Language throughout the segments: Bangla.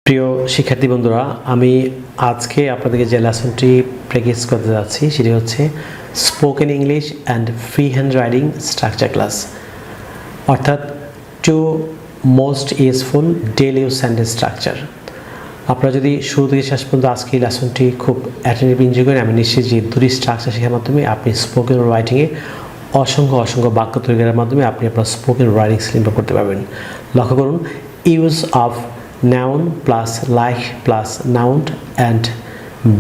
প্রিয় শিক্ষার্থী বন্ধুরা, আমি আজকে আপনাদেরকে যে লেসনটি প্র্যাকটিস করতে যাচ্ছি সেটি হচ্ছে spoken English and free hand writing structure class, অর্থাৎ two most useful daily use sentence structure. আপনারা যদি শুরু থেকে শেষ পর্যন্ত আজকে এই লেসনটি খুব অ্যাটেন্টিভ এনজয় করেন, আমি নিশ্চিত যে দুটি স্ট্রাকচার শেখার মাধ্যমে আপনি স্পোকেন রাইটিংয়ে অসংখ্য বাক্য তৈরি করার মাধ্যমে আপনি আপনার স্পোকেন রাইটিং স্কিল ইমপ্রুভ করতে পারবেন। লক্ষ্য করুন, use of noun plus like plus noun and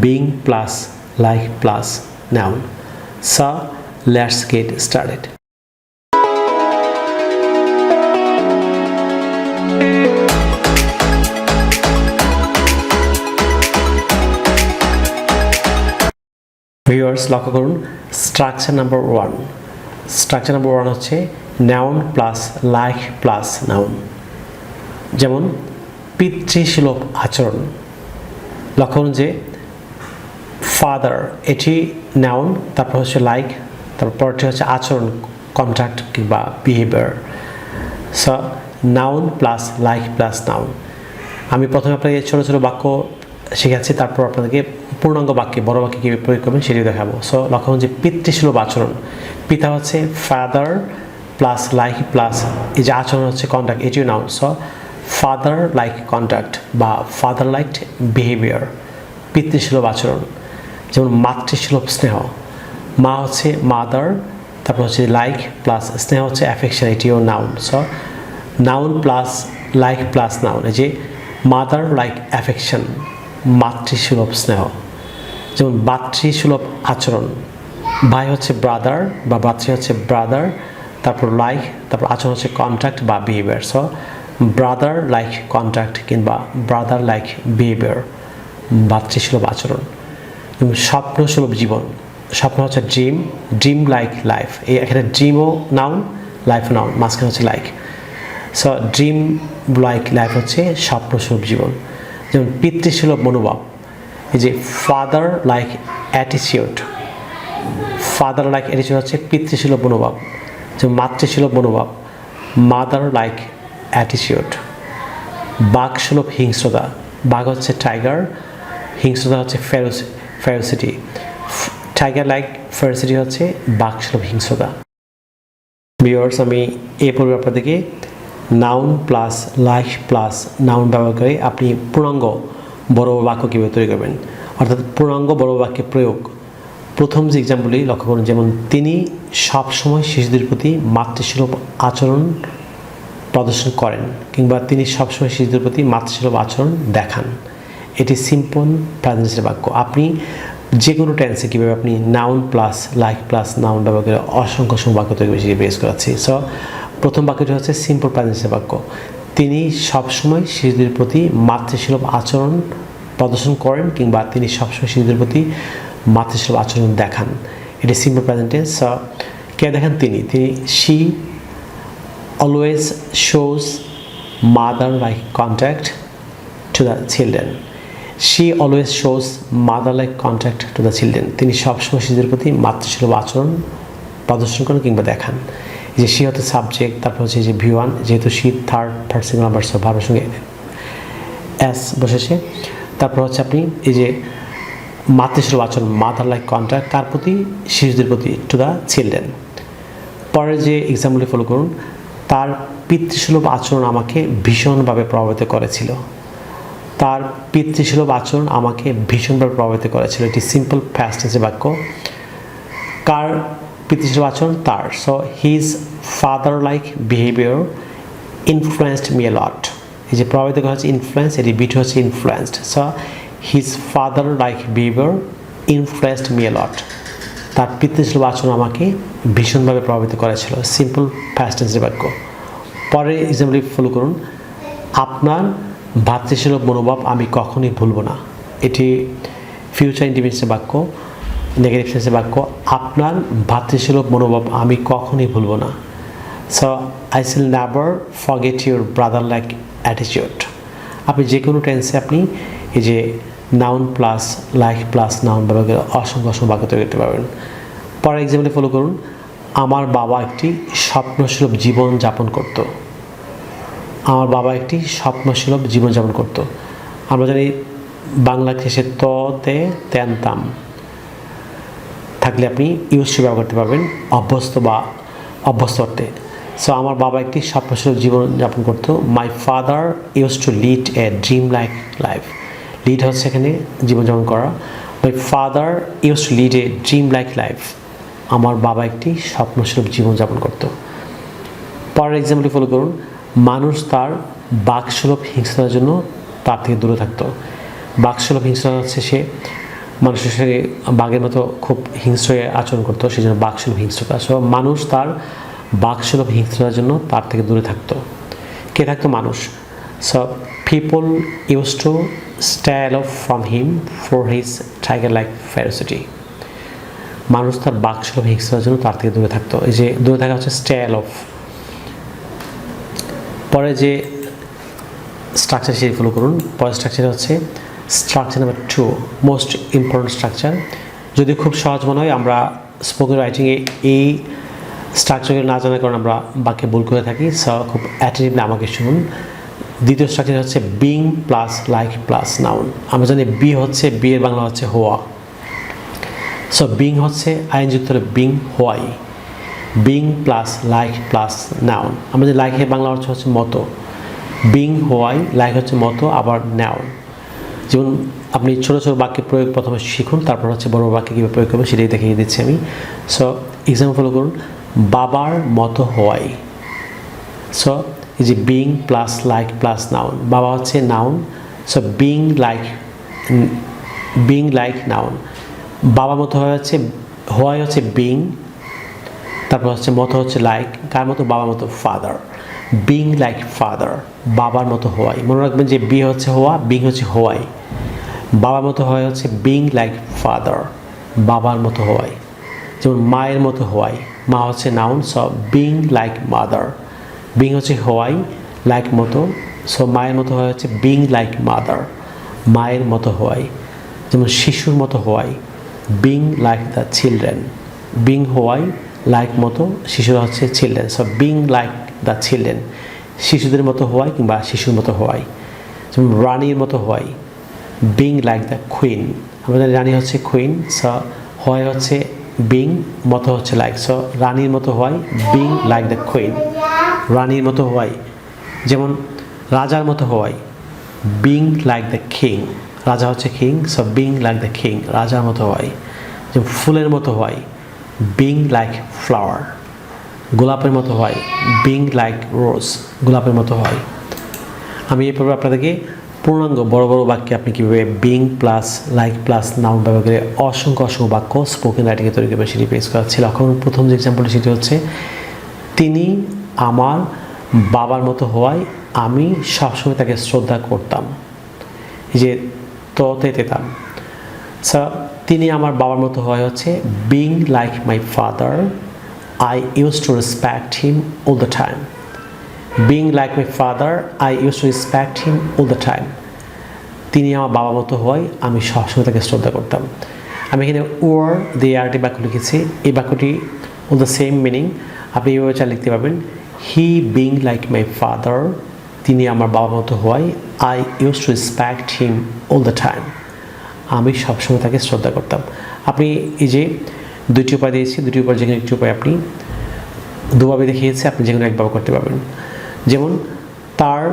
being plus like plus noun. So let's get started. Viewers, লক্ষ্য করুন, স্ট্রাকচার নাম্বার 1 হচ্ছে noun plus like plus noun। যেমন পিতৃসুলভ আচরণ। লক্ষ্য করুন যে ফাদার এটি নাউন, তারপর হচ্ছে লাইক, তারপরটি হচ্ছে আচরণ, কন্ট্যাক্ট কিংবা behaviour. So noun plus like plus noun. আমি প্রথমে আপনাকে ছোটো ছোটো বাক্য শেখাচ্ছি, তারপর আপনাদেরকে পূর্ণাঙ্গ বাক্যে বড় বাক্যে কীভাবে প্রয়োগ করবেন সেটি দেখাবো। সো লক্ষ্য করুন যে পিতৃসুলভ আচরণ, পিতা হচ্ছে ফাদার প্লাস লাইক প্লাস এই যে আচরণ হচ্ছে কন্ট্যাক্ট, এটিও noun. So father like contact বা ফাদার লাইক বিহেভিয়ার, পিতৃসুলভ আচরণ। যেমন মাতৃসুলভ স্নেহ, মা হচ্ছে মাদার, তারপর হচ্ছে লাইক প্লাস স্নেহ হচ্ছে অ্যাফেকশন, এটিও noun. So noun plus like plus noun, এই যে মাদার লাইক অ্যাফেকশন, মাতৃসুলভ স্নেহ। যেমন ভাতৃসুলভ আচরণ, ভাই হচ্ছে ব্রাদার বা ভাতৃ হচ্ছে ব্রাদার, তারপর লাইক, তারপর আচরণ হচ্ছে কন্ট্যাক্ট বা behaviour. So brother like contact কিংবা ব্রাদার লাইক বিহেভিয়ার, ভাতৃসুলভ আচরণ। এবং স্বপ্নসুলভ জীবন, স্বপ্ন হচ্ছে ড্রিম, ড্রিম লাইক লাইফ। এই এখানে ড্রিমও নাউন, লাইফও নাউন, মাঝখানে হচ্ছে like. So dream like life হচ্ছে স্বপ্নসুলভ জীবন। যেমন পিতৃসুলভ মনোভাব, এই যে father like attitude, father like attitude হচ্ছে পিতৃসুলভ মনোভাব। যেমন মাতৃসুলভ মনোভাব, মাদার লাইক অ্যাটিটিউড। বাঘসুলভ হিংস্রতা, বাঘ হচ্ছে টাইগার, হিংস্রতা হচ্ছে ফেরোসিটি, টাইগার লাইক ফেরোসিটি হচ্ছে বাঘসুলভ হিংস্রতা। ভিউয়ার্স, আমি এই পূর্বে আপনাদেরকে noun plus like plus noun ব্যবহার করে আপনি পূর্ণাঙ্গ বড় বাক্য কীভাবে তৈরি করবেন, অর্থাৎ পূর্ণাঙ্গ বড় বাক্যে প্রয়োগ। প্রথম যে এক্সাম্পলটি লক্ষ্য করুন, যেমন তিনি সবসময় শিশুদের প্রতি মাতৃসুলভ আচরণ প্রদর্শন করেন, কিংবা তিনি সবসময় শিশুদের প্রতি মাতৃসুলভ আচরণ দেখান। এটি সিম্পল প্রেজেন্টের বাক্য। আপনি যে কোনো টেন্সে কীভাবে আপনি noun plus like plus noun ব্যবহার করে অসংখ্য বাক্য তৈরি বেশি বেস করাচ্ছি। সো প্রথম বাক্যটি হচ্ছে সিম্পল প্রেজেন্টের বাক্য, তিনি সবসময় শিশুদের প্রতি মাতৃসুলভ আচরণ প্রদর্শন করেন, কিংবা তিনি সবসময় শিশুদের প্রতি মাতৃসুলভ আচরণ দেখান। এটি সিম্পল প্রেজেন্ট টেন্স। কে দেখান? তিনি she always shows mother-like contact to the children. She always shows mother-like contact to the children. তিনি সবসময় শিশুদের প্রতি মাতৃসুলভ আচরণ প্রদর্শন করেন কিংবা দেখান। এই যে শি হচ্ছে সাবজেক্ট, তারপর হচ্ছে যে V1, যেহেতু শি থার্ড পার্সন নাম্বার, সব ভার্বের সঙ্গে এস বসেছে। তারপর হচ্ছে আপনি এই যে মাতৃসুলভ আচরণ, মাদার লাইক কন্ট্যাক্ট, কার প্রতি? শিশুদের প্রতি, টু দ্য চিলড্রেন। পরের যে এক্সাম্পলটি ফলো করুন, তার পিতৃসুলভ আচরণ আমাকে ভীষণভাবে প্রভাবিত করেছিল, তার পিতৃসুলভ আচরণ আমাকে ভীষণভাবে প্রভাবিত করেছিল। এটি সিম্পল পাস্ট টেন্সের বাক্য। কার পিতৃসুলভ আচরণ? তার। So his father like behaviour influenced me a lot. এই যে প্রভাবিত করা হচ্ছে ইনফ্লুয়েন্স, এটি বিটি হচ্ছে influenced. So his father like behaviour influenced me a lot, তার পিতৃসুলভ আচরণ আমাকে ভীষণভাবে প্রভাবিত করেছিল, সিম্পল পাস্ট টেন্সের বাক্য। পরের এক্সাম্পল ফলো করুন, আপনার ভাতৃসুলভ মনোভাব আমি কখনোই ভুলব না। এটি ফিউচার ইন্ডিফিনিটের বাক্য, নেগেটিভ সেন্সের বাক্য। আপনার ভাতৃসুলভ মনোভাব আমি কখনোই ভুলব না। So I will never forget your brother like attitude. আপনি যে কোনো টেন্সে আপনি এই যে noun plus like plus noun ব্যবহার করে অসংখ্য বাক্য তৈরি করতে পারবেন। পরের এক্সাম্পলে ফলো করুন, আমার বাবা একটি স্বপ্নসুলভ জীবন যাপন করত। আমার বাবা একটি স্বপ্নসুলভ জীবনযাপন করত। আমরা জানি বাংলা শেষে ততে তেনতাম থাকলে আপনি ইউজ টু ব্যবহার করতে পারবেন অভ্যস্ত বা অভ্যস্ত অর্থে। সো আমার বাবা একটি স্বপ্নশীল জীবনযাপন করতো। My father use to lead a dream like life. Lead হচ্ছে এখানে জীবনযাপন করা। My father use to lead a dream like life. আমার বাবা একটি স্বপ্নশীল জীবনযাপন করতো। পরের এক্সাম্পল ফলো করুন। মানুষ তার বাকসুলভ হিংস্রতার জন্য তার থেকে দূরে থাকতো। বাকসুলভ হিংস্রতা হচ্ছে সে মানুষের সঙ্গে বাঘের মতো খুব হিংস্র আচরণ করতো, সেই জন্য বাকসুলভ হিংস্রতা। সো মানুষ তার বাকসুলভ হিংস্রতার জন্য তার থেকে দূরে থাকতো। কে থাকতো? মানুষ। So people use to stay aloof from him for his tiger like ferocity. মানুষ তার বাকসুলভ হিংস্রতার জন্য তার থেকে দূরে থাকতো। এই যে দূরে থাকা হচ্ছে স্টে অ্যালফ। পরে যে স্ট্রাকচার সেটি ফলো করুন। পরের স্ট্রাকচার হচ্ছে structure number 2, most important structure. যদি খুব সহজ মনে হয়, আমরা স্পোকেন রাইটিংয়ে এই স্ট্রাকচারগুলো না জানার কারণে আমরা বাক্যে ভুল করে থাকি। সো খুব অ্যাটেন্টিভলি আমাকে শুনুন। দ্বিতীয় স্ট্রাকচার হচ্ছে being plus like plus noun. আমরা জানি বি হচ্ছে, বি এর বাংলা হচ্ছে হওয়া। সো বিং হচ্ছে আইনযুক্ত হলে বিং হওয়াই। Being plus like plus noun. আমাদের লাইকের বাংলা অর্থ হচ্ছে মতো। বিং হওয়াই, লাইক হচ্ছে মতো, আবার নাউন। যেমন আপনি ছোটো ছোটো বাক্যের প্রয়োগ প্রথমে শিখুন, তারপর হচ্ছে বড় বাক্যে কীভাবে প্রয়োগ করবেন সেটাই দেখিয়ে দিচ্ছি আমি। সো এক্সাম্পল ফলো করুন। বাবার মতো হওয়াই। সো এই যে being plus like plus noun. বাবা হচ্ছে noun. So being like noun. বাবার মতো হচ্ছে, হওয়াই হচ্ছে বিং, তারপর হচ্ছে মতো হচ্ছে লাইক। কার মতো? বাবার মতো, ফাদার। বিং লাইক ফাদার, বাবার মতো হওয়াই। মনে রাখবেন যে বি হচ্ছে হওয়া, বিং হচ্ছে হওয়াই। বাবার মতো হওয়াই হচ্ছে বিং লাইক ফাদার, বাবার মতো হওয়াই। যেমন মায়ের মতো হওয়াই, মা হচ্ছে noun. So being like mother. Being হচ্ছে হওয়াই, লাইক মতো। সো মায়ের মতো হওয়াই হচ্ছে বিং লাইক মাদার, মায়ের মতো হওয়াই। যেমন শিশুর মতো হওয়াই, being like the children. Being হওয়াই, লাইক মতো, শিশুরা হচ্ছে children. So being like the children, শিশুদের মতো হওয়াই কিংবা শিশুর মতো হওয়াই। যেমন রানীর মতো হওয়াই, বিং লাইক দ্য কুইন। আমাদের রানী হচ্ছে কুইন। সো হওয়াই হচ্ছে বিং, মতো হচ্ছে লাইক। সো রানীর মতো হওয়াই, বিং লাইক দ্য কুইন, রানীর মতো হওয়াই। যেমন রাজার মতো হওয়াই, বিং লাইক দ্য কিং। রাজা হচ্ছে king. So being like the king, রাজার মতো হওয়াই। যেমন ফুলের মতো হওয়াই, বিং লাইক ফ্লাওয়ার। গোলাপের মতো হয়, বিং লাইক রোজ, গোলাপের মতো হয়। আমি এই পর্বে আপনাদেরকে পূর্ণাঙ্গ বড় বড় বাক্যে আপনি কীভাবে being plus like plus noun ব্যবহার করে অসংখ্য বাক্য স্পোকেন রাইটিংয়ে তৈরি করবেন সেটি পেশ করাচ্ছিল। এখন প্রথম যে এক্সাম্পলটি সেটি হচ্ছে, তিনি আমার বাবার মতো হওয়ায় আমি সবসময় তাকে শ্রদ্ধা করতাম। এই যে ততে তেতাম। স্যার, তিনি আমার বাবার মতো হওয়ায় হচ্ছে being like my father I used to respect him all the time. Being like my father, I used to respect him all the time. তিনি আমার বাবার মতো হওয়ায় আমি সবসময় তাকে শ্রদ্ধা করতাম। আমি এখানে ওর দিয়ে আরেকটি বাক্য লিখেছি। এই বাক্যটি অল দ্য সেম মিনিং আপনি এইভাবে চা লিখতে পারবেন। হি বিং লাইক মাই ফাদার, তিনি আমার বাবার মতো হওয়ায় I used to respect him all the time. আমি সবসময় তাকে শ্রদ্ধা করতাম। আপনি এই যে দুইটি উপায় দিয়েছি, দুটি উপায় যেখানে একটি উপায় আপনি দুভাবে দেখিয়েছি, আপনি যেখানে একভাবে করতে পারবেন। যেমন তার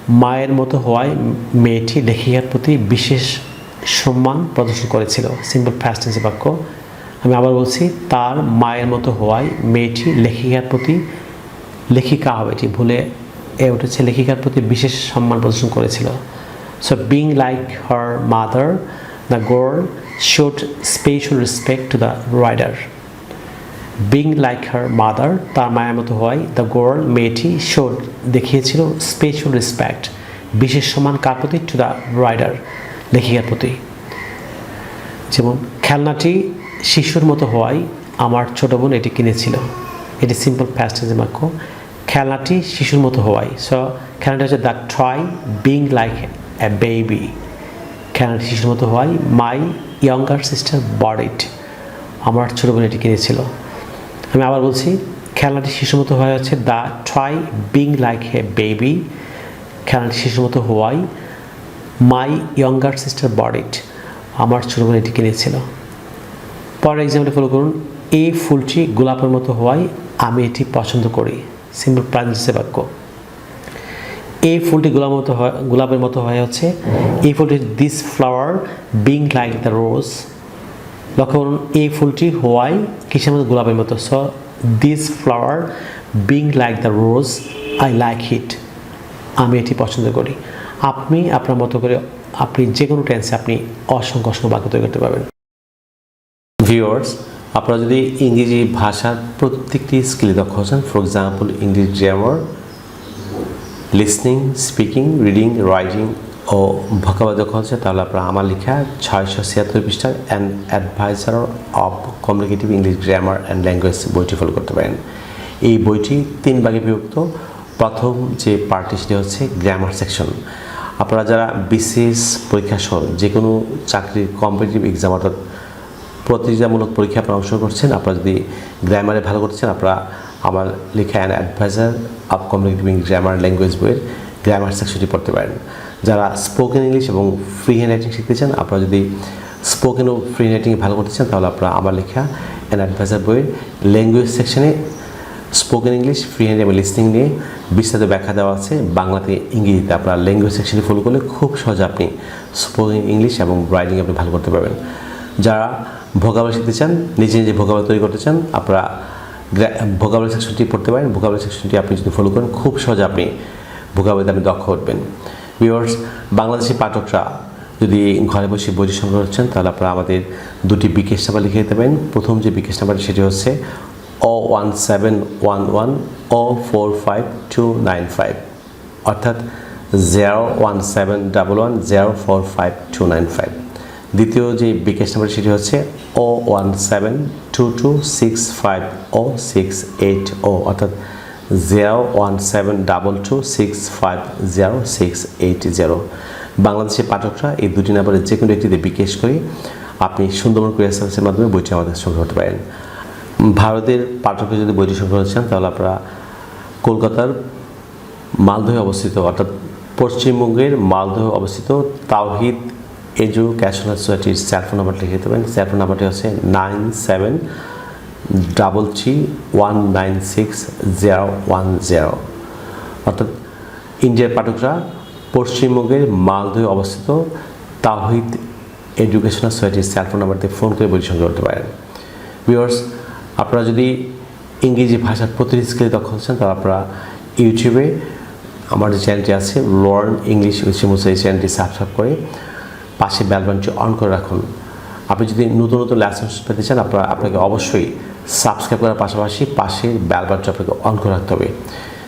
মায়ের মতো হওয়ায় মেয়েটি লেখিকার প্রতি বিশেষ সম্মান প্রদর্শন করেছিল। সিম্পল পাস্ট টেন্স বাক্য। আমি আবার বলছি, তার মায়ের মতো হওয়ায় মেয়েটি লেখিকার প্রতি, লেখিকা হবে এটি ভুলে উঠেছে, লেখিকার প্রতি বিশেষ সম্মান প্রদর্শন করেছিল। So being like her mother, the girl showed special respect to the writer. Being like her mother, তার মায়ের মতো হয়, the girl, মেয়েটি, showed, দেখিয়েছিল, special respect, বিশেষ সম্মান কার প্রতি? to the writer, লেখিকার প্রতি। যেমন খেলনাটি শিশুর মতো হওয়ায় আমার ছোট বোন এটি কিনেছিল। এটি সিম্পল পাস্ট টেন্স বাক্য। খেলনাটি শিশুর মতো হওয়ায়। সো খেলনাটি হচ্ছে the toy being like a baby. খেলনাটি শিশুর মতো হওয়ায় মাই ইয়াঙ্গার সিস্টার বট ইট, আমার ছোটো বোন এটি কিনেছিল। আমি আবার বলছি, খেলনাটি শিশুর মতো হওয়ায় হচ্ছে the toy being like a baby. খেলনাটি শিশুর মতো হওয়ায় মাই ইয়ঙ্গার সিস্টার বট ইট, আমার ছোট বোন এটি কিনেছিল। পরের এক্সাম্পলটি ফলো করুন, এই ফুলটি গোলাপের মতো হওয়ায় আমি এটি পছন্দ করি। সিম্পল প্রেজেন্ট বাক্য। এই ফুলটি গোলাপের মতো হয় হচ্ছে এই ফুলটি this flower being like the rose. লক্ষ্য করুন, এই ফুলটি হওয়ায় কিসের মতো? গোলাপের মতো। So this flower being like the rose I like it, আমি এটি পছন্দ করি। আপনি আপনার মতো করে আপনি যে কোনো টেন্সে আপনি অসংখ্য বাক্য তৈরি করতে পারবেন। ভিউয়ার্স, আপনারা যদি ইংরেজি ভাষার প্রত্যেকটি স্কিলে দক্ষ হচ্ছেন, for example English grammar, listening, speaking, reading, writing ও ভোকাবুলারি দক্ষ হচ্ছে, তাহলে আপনারা আমার লেখা 676 পৃষ্ঠার an adviser of communicative English grammar and language বইটি ফলো করতে পারেন। এই বইটি 3 ভাগে বিভক্ত। প্রথম যে পার্টটি সেটি হচ্ছে গ্রামার সেকশন। আপনারা যারা বিসিএস পরীক্ষা সহ যে কোনো চাকরির কম্পিটিটিভ এক্সাম অর্থাৎ প্রতিযোগিতামূলক পরীক্ষা আপনারা অংশগ্রহণ করছেন, আপনারা যদি গ্রামারে ভালো করছেন, আপনারা আমার লেখা an adviser of communicative English grammar language বইয়ের গ্রামার সেকশনটি পড়তে পারেন। যারা স্পোকেন ইংলিশ এবং ফ্রি হ্যান্ড রাইটিং শিখতে চান, আপনারা যদি স্পোকেন ও ফ্রি হ্যান্ড রাইটিং ভালো করতে চান, তাহলে আপনারা আমার লেখা অ্যান অ্যাডভাইজার বইয়ের ল্যাঙ্গুয়েজ সেকশনে স্পোকেন ইংলিশ, ফ্রি হ্যান্ড এবং লিসনিং নিয়ে বিস্তারিত ব্যাখ্যা দেওয়া আছে বাংলাতে ইংরেজিতে। আপনারা ল্যাঙ্গুয়েজ সেকশনে ফলো করলে খুব সহজে আপনি স্পোকেন ইংলিশ এবং রাইটিং আপনি ভালো করতে পারবেন। যারা ভোকাবুলারি শিখতে চান, নিজে ভোকাবুলারি তৈরি করতে চান, আপনারা ভোকাবুলারি সেকশনটি পড়তে পারেন। ভোকাবুলারি সেকশনটি আপনি যদি ফলো করেন, খুব সহজে আপনি ভোকাবুলারিতে আপনি দক্ষ উঠবেন। ভিউয়ার্স, বাংলাদেশি পাঠকরা যদি ঘরে বসে বইটি সংগ্রহ করছেন, তাহলে আপনারা আমাদের 2টি বিকাশ নাম্বার লিখে দিতে পারেন। প্রথম যে বিকাশ নাম্বারটি সেটি হচ্ছে 01711 045295, অর্থাৎ 01711045295। দ্বিতীয় যে বিকাশ নাম্বার সেটি হচ্ছে 01722650680, অর্থাৎ 01722650680। বাংলাদেশের পাঠকরা এই 2টি নাম্বারে যে কোনো একটিতে বিকাশ করে আপনি সুন্দরবন কুরিয়ার সার্ভিসের মাধ্যমে বইটি আমাদের সংগ্রহ করতে পারেন। ভারতের পাঠকরা যদি বইটি সংগ্রহ করছেন, তাহলে আপনারা কলকাতার মালদহে অবস্থিত, অর্থাৎ পশ্চিমবঙ্গের মালদহে অবস্থিত তাওহিদ এডুকেশনাল সোসাইটির সেলফোন নাম্বার লিখে দিতে পারেন। সেলফোন নাম্বারটি হচ্ছে 9733196010, অর্থাৎ ইন্ডিয়ার পাঠকরা পশ্চিমবঙ্গের মালদহে অবস্থিত তাওহিদ এডুকেশনাল সোসাইটির সেলফোন নাম্বারতে ফোন করে বইটি সংগ্রহ করতে পারেন। ভিউয়ার্স, আপনারা যদি ইংরেজি ভাষার প্রতিটি স্কিলে দক্ষ হচ্ছেন, তাহলে আপনারা ইউটিউবে আমার যে চ্যানেলটি আছে লার্ন ইংলিশ উইথ শিমুল, এই চ্যানেলটি সাবস্ক্রাইব করে পাশে বেল বাটনটি অন করে রাখুন। আপনি যদি নতুন লেসন পেতে চান, আপনাকে অবশ্যই সাবস্ক্রাইব করার পাশাপাশি পাশের বেল বাটনটি আপনাকে অন করে রাখতে হবে।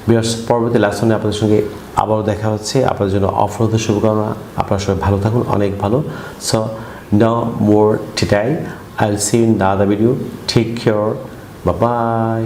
ভিউয়ার্স, পরবর্তী লেসনে আপনাদের সঙ্গে আবারও দেখা হচ্ছে। আপনাদের জন্য অফরোধের শুভকামনা। আপনারা সবাই ভালো থাকুন, অনেক ভালো। So no more today, I'll see you in the other video. Take care. Bye bye.